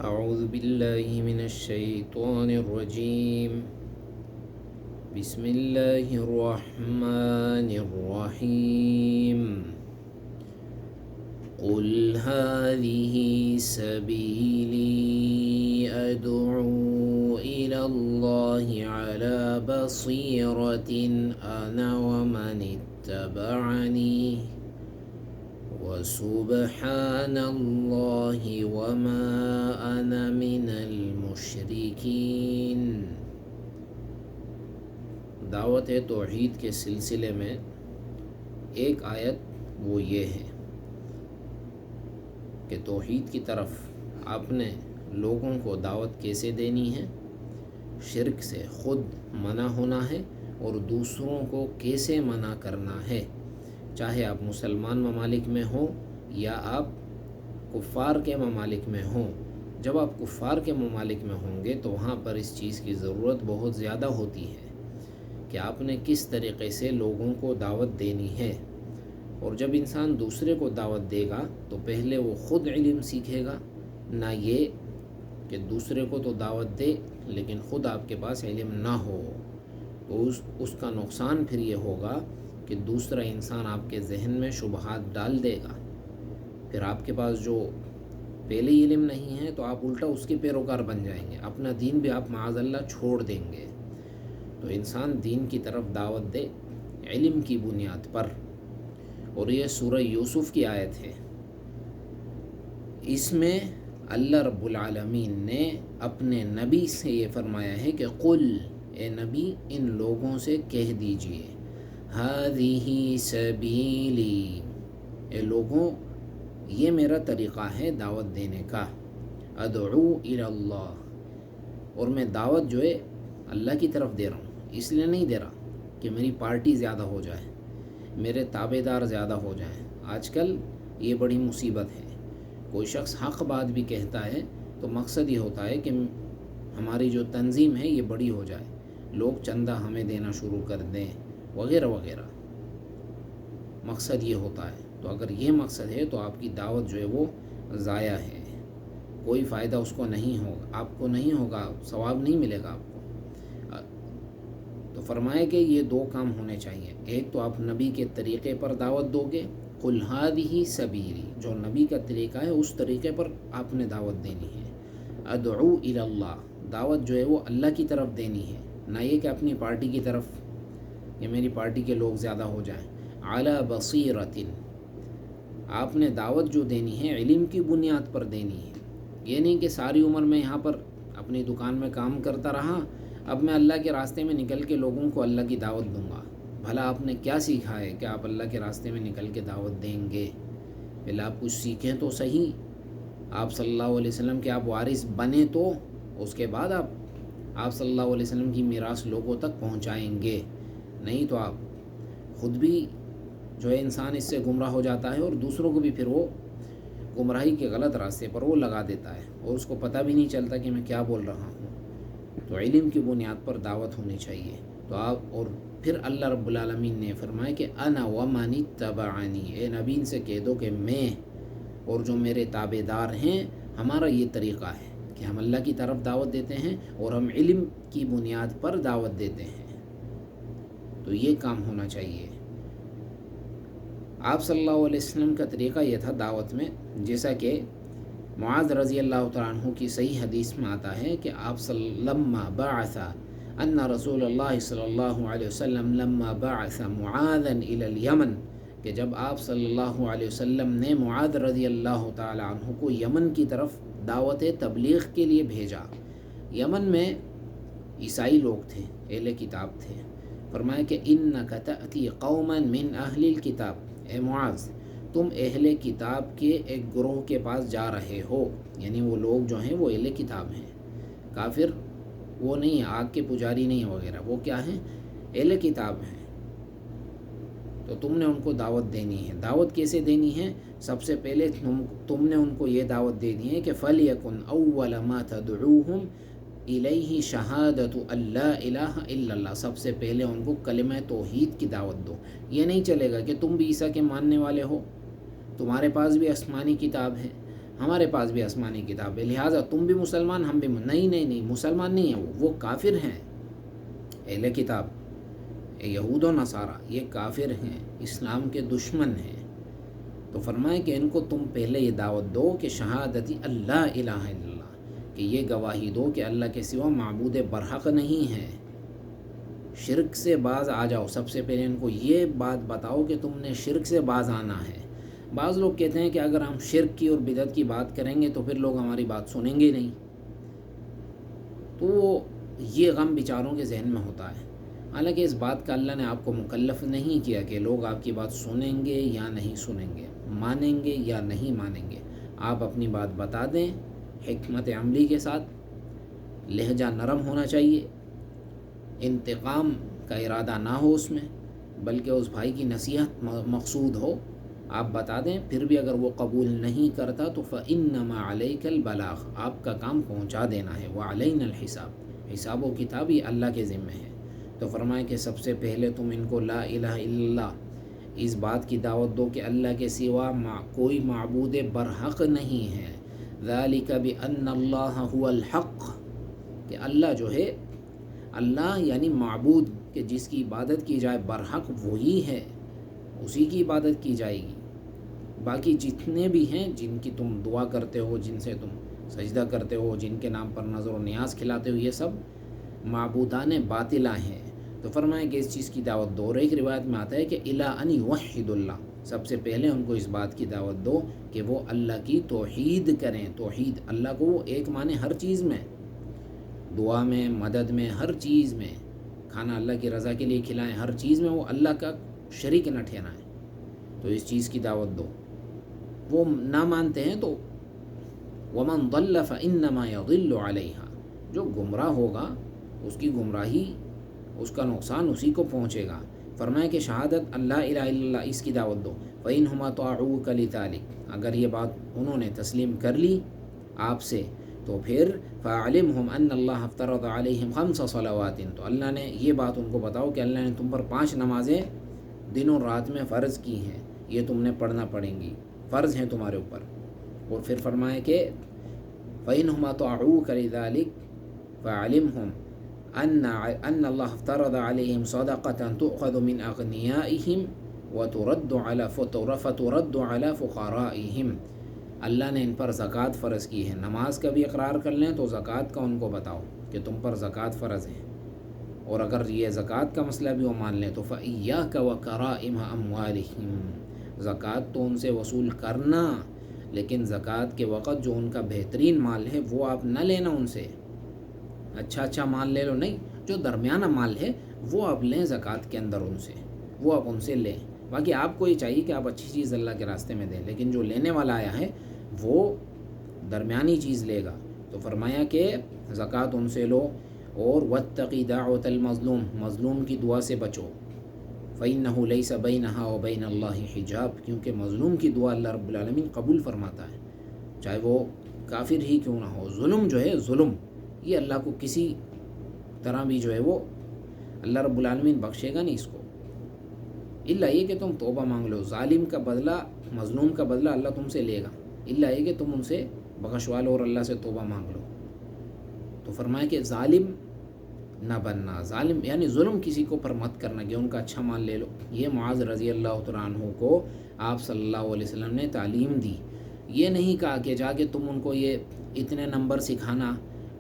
أعوذ بالله من الشيطان الرجيم. بسم الله الرحمن الرحيم. قل هذه سبيلي أدعو إلى الله على بصيرة أنا ومن اتبعني وسبحان الله وما أنا من المشركين. دعوت توحید کے سلسلے میں ایک آیت وہ یہ ہے کہ توحید کی طرف آپ نے لوگوں کو دعوت کیسے دینی ہے، شرک سے خود منع ہونا ہے اور دوسروں کو کیسے منع کرنا ہے، چاہے آپ مسلمان ممالک میں ہوں یا آپ کفار کے ممالک میں ہوں. جب آپ کفار کے ممالک میں ہوں گے تو وہاں پر اس چیز کی ضرورت بہت زیادہ ہوتی ہے کہ آپ نے کس طریقے سے لوگوں کو دعوت دینی ہے. اور جب انسان دوسرے کو دعوت دے گا تو پہلے وہ خود علم سیکھے گا، نہ یہ کہ دوسرے کو تو دعوت دے لیکن خود آپ کے پاس علم نہ ہو. تو اس کا نقصان پھر یہ ہوگا کہ دوسرا انسان آپ کے ذہن میں شبہات ڈال دے گا. پھر آپ کے پاس جو پہلے علم نہیں ہے تو آپ الٹا اس کے پیروکار بن جائیں گے، اپنا دین بھی آپ معاذ اللہ چھوڑ دیں گے. تو انسان دین کی طرف دعوت دے علم کی بنیاد پر. اور یہ سورہ یوسف کی آیت ہے. اس میں اللہ رب العالمین نے اپنے نبی سے یہ فرمایا ہے کہ قل، اے نبی ان لوگوں سے کہہ دیجئے، ہذہ سبیلی، اے لوگوں یہ میرا طریقہ ہے دعوت دینے کا، ادعو الی اللہ، اور میں دعوت جو ہے اللہ کی طرف دے رہا ہوں. اس لیے نہیں دے رہا کہ میری پارٹی زیادہ ہو جائے، میرے تابع دار زیادہ ہو جائیں. آج کل یہ بڑی مصیبت ہے. کوئی شخص حق بات بھی کہتا ہے تو مقصد یہ ہوتا ہے کہ ہماری جو تنظیم ہے یہ بڑی ہو جائے، لوگ چندہ ہمیں دینا شروع کر دیں وغیرہ وغیرہ. مقصد یہ ہوتا ہے. تو اگر یہ مقصد ہے تو آپ کی دعوت جو ہے وہ ضائع ہے، کوئی فائدہ اس کو نہیں ہوگا، آپ کو نہیں ہوگا، ثواب نہیں ملے گا آپ کو. تو فرمائے کہ یہ دو کام ہونے چاہیے. ایک تو آپ نبی کے طریقے پر دعوت دو گے، قل ھذہ سبیلی، جو نبی کا طریقہ ہے اس طریقے پر آپ نے دعوت دینی ہے. ادعو الی اللہ، دعوت جو ہے وہ اللہ کی طرف دینی ہے، نہ یہ کہ اپنی پارٹی کی طرف کہ میری پارٹی کے لوگ زیادہ ہو جائیں. علی بصیرۃ، آپ نے دعوت جو دینی ہے علم کی بنیاد پر دینی ہے. یہ نہیں کہ ساری عمر میں یہاں پر اپنی دکان میں کام کرتا رہا، اب میں اللہ کے راستے میں نکل کے لوگوں کو اللہ کی دعوت دوں گا. بھلا آپ نے کیا سیکھا ہے کہ آپ اللہ کے راستے میں نکل کے دعوت دیں گے؟ پہلے آپ کچھ سیکھیں تو صحیح. آپ صلی اللہ علیہ وسلم کے آپ وارث بنیں تو اس کے بعد آپ صلی اللہ علیہ وسلم کی میراث لوگوں تک پہنچائیں گے. نہیں تو آپ خود بھی جو ہے انسان اس سے گمراہ ہو جاتا ہے اور دوسروں کو بھی پھر وہ گمراہی کے غلط راستے پر وہ لگا دیتا ہے اور اس کو پتہ بھی نہیں چلتا کہ میں کیا بول رہا ہوں. تو علم کی بنیاد پر دعوت ہونی چاہیے. تو آپ اور پھر اللہ رب العالمین نے فرمایا کہ انا ومن اتبعنی، اے نبی ان سے کہہ دو کہ میں اور جو میرے تابع دار ہیں ہمارا یہ طریقہ ہے کہ ہم اللہ کی طرف دعوت دیتے ہیں اور ہم علم کی بنیاد پر دعوت دیتے ہیں. تو یہ کام ہونا چاہیے. آپ صلی اللہ علیہ وسلم کا طریقہ یہ تھا دعوت میں، جیسا کہ معاذ رضی اللہ تعالیٰ عنہ کی صحیح حدیث میں آتا ہے کہ آپ لما بعث ان رسول اللہ صلی اللہ علیہ وسلم لما بعث معاذا الى الیمن، کہ جب آپ صلی اللہ علیہ وسلم نے معاذ رضی اللہ تعالیٰ عنہ کو یمن کی طرف دعوت تبلیغ کے لیے بھیجا. یمن میں عیسائی لوگ تھے، اہل کتاب تھے. فرمایا کہ انک تأتی قوما من اہل الکتاب، اے معاذ تم اہل کتاب کے ایک گروہ کے پاس جا رہے ہو. یعنی وہ لوگ جو ہیں وہ اہل کتاب ہیں، کافر وہ نہیں ہیں، آگ کے پجاری نہیں وغیرہ، وہ کیا ہیں؟ اہل کتاب ہیں. تو تم نے ان کو دعوت دینی ہے. دعوت کیسے دینی ہے؟ سب سے پہلے تم نے ان کو یہ دعوت دینی ہے کہ فَلْيَكُنْ أَوَّلَ مَا تَدْعُوهُمْ إِلَيْهِ شَهَادَةُ أَن لَا إِلَٰهَ إِلَّا اللَّهُ. سب سے پہلے ان کو کلمہ توحید کی دعوت دو. یہ نہیں چلے گا کہ تم بھی عیسیٰ کے ماننے والے ہو، تمہارے پاس بھی آسمانی کتاب ہے، ہمارے پاس بھی آسمانی کتاب ہے، لہٰذا تم بھی مسلمان، ہم بھی نہیں، مسلمان نہیں ہیں، وہ کافر ہیں، اہل کتاب یہود و نصارہ یہ کافر ہیں، اسلام کے دشمن ہیں۔ تو فرمائے کہ ان کو تم پہلے یہ دعوت دو کہ شہادتی اللہ الہ الا اللہ، کہ یہ گواہی دو کہ اللہ کے سوا معبود برحق نہیں ہے، شرک سے باز آ جاؤ۔ سب سے پہلے ان کو یہ بات بتاؤ کہ تم نے شرک سے باز آنا ہے۔ بعض لوگ کہتے ہیں کہ اگر ہم شرک کی اور بدعت کی بات کریں گے تو پھر لوگ ہماری بات سنیں گے نہیں، تو یہ غم بیچاروں کے ذہن میں ہوتا ہے۔ حالانکہ اس بات کا اللہ نے آپ کو مکلف نہیں کیا کہ لوگ آپ کی بات سنیں گے یا نہیں سنیں گے، مانیں گے یا نہیں مانیں گے۔ آپ اپنی بات بتا دیں حکمت عملی کے ساتھ، لہجہ نرم ہونا چاہیے، انتقام کا ارادہ نہ ہو اس میں، بلکہ اس بھائی کی نصیحت مقصود ہو۔ آپ بتا دیں، پھر بھی اگر وہ قبول نہیں کرتا تو فَإِنَّمَا عَلَيْكَ الْبَلَاغُ، آپ کا کام پہنچا دینا ہے، وَعَلَيْنَا الْحِسَابُ، حساب و کتاب ہی اللہ کے ذمہ ہے۔ تو فرمائے کہ سب سے پہلے تم ان کو لا الہ الا اللہ اس بات کی دعوت دو کہ اللہ کے سوا کوئی معبود برحق نہیں ہے، ذَلِكَ بِأَنَّ اللَّهَ هُوَ الْحَقُّ، کہ اللہ جو ہے، اللہ یعنی معبود کہ جس کی عبادت کی جائے برحق وہی ہے، اسی کی عبادت کی جائے گی۔ باقی جتنے بھی ہیں جن کی تم دعا کرتے ہو، جن سے تم سجدہ کرتے ہو، جن کے نام پر نظر و نیاز کھلاتے ہو، یہ سب معبودان باطلہ ہیں۔ تو فرمائیں کہ اس چیز کی دعوت دو۔ اور ایک روایت میں آتا ہے کہ اِلیٰ أَن یوحدوا اللہ، سب سے پہلے ان کو اس بات کی دعوت دو کہ وہ اللہ کی توحید کریں۔ توحید اللہ کو وہ ایک مانے ہر چیز میں، دعا میں، مدد میں، ہر چیز میں، کھانا اللہ کی رضا کے لیے کھلائیں، ہر چیز میں وہ اللہ کا شریک نہ ٹھہرائیں۔ تو اس چیز کی دعوت دو۔ وہ نہ مانتے ہیں تو وَمَنْ ضَلَّ فَإِنَّمَا يَضِلُّ عَلَيْهَا، جو گمراہ ہوگا اس کی گمراہی، اس کا نقصان اسی کو پہنچے گا۔ فرمائے کہ شہادت اللہ الہ الا اللہ اس کی دعوت دو۔ فَإِنْهُمْ أَطَاعُوكَ لِذَلِكَ، اگر یہ بات انہوں نے تسلیم کر لی آپ سے تو پھر فَعَلِمْهُمْ أَنَّ اللَّهَ افْتَرَضَ عَلَيْهِمْ 5 صَلَوَاتٍ، تو اللہ نے یہ بات ان کو بتاؤ کہ اللہ نے تم پر 5 نمازیں دن اور رات میں فرض کی ہیں، یہ تم نے پڑھنا پڑیں گی، فرض ہیں تمہارے اوپر۔ اور پھر فرمائے کہ فَإِنْهُمْ أَطَاعُوكَ لِذَلِكَ فَعَلِمْهُمْ أَنَّ اللَّهَ افْتَرَضَ عَلَيْهِمْ صَدَقَةً تُؤْخَذُ مِنْ أَغْنِيَائِهِمْ وَتُرَدُّ عَلَى فُقَرَائِهِمْ، اللہ نے ان پر زکوٰۃ فرض کی ہے۔ نماز کا بھی اقرار کر لیں تو زکوٰۃ کا ان کو بتاؤ کہ تم پر زکوٰۃ فرض ہے، اور اگر یہ زکوٰۃ کا مسئلہ بھی وہ مان لیں تو فَإِيَّاكَ وَكَرَائِمَ أَمْوَالِهِمْ، زکوٰۃ تو ان سے وصول کرنا، لیکن زکوٰۃ کے وقت جو ان کا بہترین مال ہے وہ آپ نہ لینا ان سے، اچھا مال لے لو نہیں، جو درمیانہ مال ہے وہ آپ لیں زکوٰۃ کے اندر ان سے، وہ آپ ان سے لیں۔ باقی آپ کو یہ چاہیے کہ آپ اچھی چیز اللہ کے راستے میں دیں، لیکن جو لینے والا آیا ہے وہ درمیانی چیز لے گا۔ تو فرمایا کہ زکوٰۃ ان سے لو، اور وَاتَّقِ دَعْوَةَ الْمَظْلُومِ، مظلوم کی دعا سے بچو، فَإِنَّهُ لَيْسَ بَيْنَهَا وَبَيْنَ اللَّهِ حِجَاب، کیونکہ مظلوم کی دعا اللہ رب العالمین قبول فرماتا ہے، چاہے وہ کافر ہی کیوں نہ ہو۔ ظلم جو ہے، ظلم یہ اللہ کو کسی طرح بھی جو ہے وہ اللہ رب العالمین بخشے گا نہیں اس کو، الا یہ کہ تم توبہ مانگ لو۔ ظالم کا بدلہ، مظلوم کا بدلہ اللہ تم سے لے گا، الا یہ کہ تم ان سے بخشوا لو اور اللہ سے توبہ مانگ لو۔ تو فرمایا کہ ظالم نہ بننا، ظالم یعنی ظلم کسی کو پر مت کرنا کہ ان کا اچھا مال لے لو۔ یہ معاذ رضی اللہ تعالیٰ عنہ کو آپ صلی اللہ علیہ وسلم نے تعلیم دی، یہ نہیں کہا کہ جا کے تم ان کو یہ اتنے نمبر سکھانا،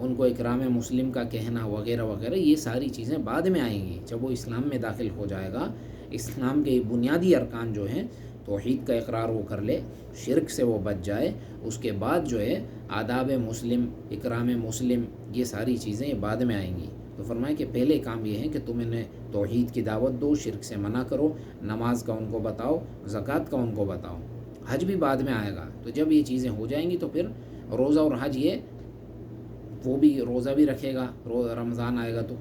ان کو اکرام مسلم کا کہنا وغیرہ وغیرہ، یہ ساری چیزیں بعد میں آئیں گی جب وہ اسلام میں داخل ہو جائے گا۔ اسلام کے بنیادی ارکان جو ہیں، توحید کا اقرار وہ کر لے، شرک سے وہ بچ جائے، اس کے بعد جو ہے آداب مسلم، اکرام مسلم، یہ ساری چیزیں بعد میں آئیں گی۔ تو فرمائے کہ پہلے کام یہ ہے کہ تم انہیں توحید کی دعوت دو، شرک سے منع کرو، نماز کا ان کو بتاؤ، زکوٰۃ کا ان کو بتاؤ، حج بھی بعد میں آئے گا۔ تو جب یہ چیزیں ہو جائیں گی تو پھر روزہ اور حج، یہ وہ بھی روزہ بھی رکھے گا، رمضان آئے گا تو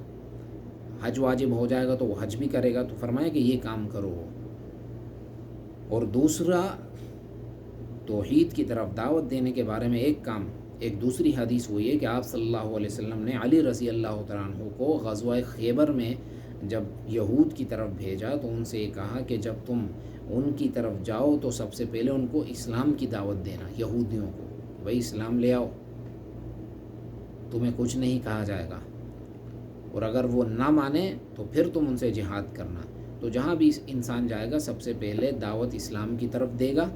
حج واجب ہو جائے گا تو وہ حج بھی کرے گا۔ تو فرمایا کہ یہ کام کرو۔ اور دوسرا، توحید کی طرف دعوت دینے کے بارے میں ایک دوسری حدیث ہوئی ہے کہ آپ صلی اللہ علیہ وسلم نے علی رضی اللہ تعالیٰ عنہ کو غزوہ خیبر میں جب یہود کی طرف بھیجا تو ان سے یہ کہا کہ جب تم ان کی طرف جاؤ تو سب سے پہلے ان کو اسلام کی دعوت دینا، یہودیوں کو بھائی اسلام لے آؤ، تمہیں کچھ نہیں کہا جائے گا، اور اگر وہ نہ مانے تو پھر تم ان سے جہاد کرنا۔ تو جہاں بھی انسان جائے گا سب سے پہلے دعوت اسلام کی طرف دے گا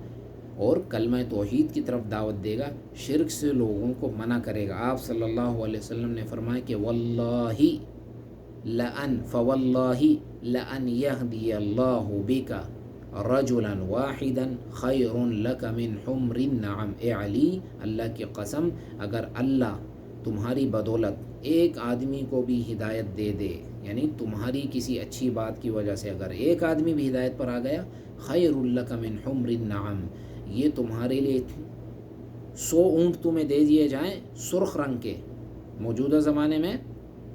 اور کلمہ توحید کی طرف دعوت دے گا، شرک سے لوگوں کو منع کرے گا۔ آپ صلی اللہ علیہ وسلم نے فرمایا کہ واللہ فواللہ لأن یہدی اللہ بک رجلا واحدا خیر لک من حمر النعم۔ اے علی، اللہ کی قسم، اگر اللہ تمہاری بدولت ایک آدمی کو بھی ہدایت دے دے، یعنی تمہاری کسی اچھی بات کی وجہ سے اگر ایک آدمی بھی ہدایت پر آ گیا، خیر لک من حمر النعم، یہ تمہارے لیے 100 اونٹ تمہیں دے دیے جائیں سرخ رنگ کے۔ موجودہ زمانے میں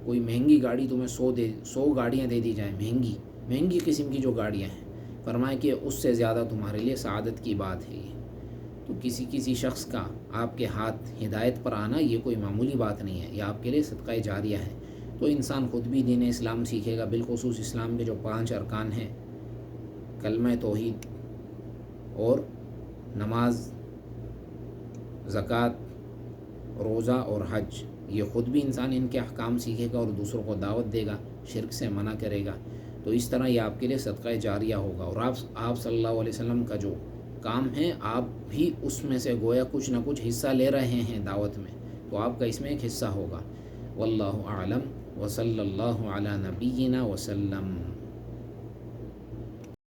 کوئی مہنگی گاڑی تمہیں 100 گاڑیاں دے دی جائیں، مہنگی قسم کی جو گاڑیاں ہیں، فرمایا کہ اس سے زیادہ تمہارے لیے سعادت کی بات ہے یہ۔ تو کسی شخص کا آپ کے ہاتھ ہدایت پر آنا یہ کوئی معمولی بات نہیں ہے، یہ آپ کے لیے صدقہ جاریہ ہے۔ تو انسان خود بھی دین اسلام سیکھے گا، بالخصوص اسلام کے جو 5 ارکان ہیں، کلمہ توحید اور نماز، زکوٰۃ، روزہ اور حج، یہ خود بھی انسان ان کے احکام سیکھے گا اور دوسروں کو دعوت دے گا، شرک سے منع کرے گا۔ تو اس طرح یہ آپ کے لیے صدقہ جاریہ ہوگا، اور آپ صلی اللہ علیہ وسلم کا جو کام ہے آپ بھی اس میں سے گویا کچھ نہ کچھ حصہ لے رہے ہیں دعوت میں، تو آپ کا اس میں ایک حصہ ہوگا۔ واللہ اعلم وصلی اللہ علی نبینا وسلم۔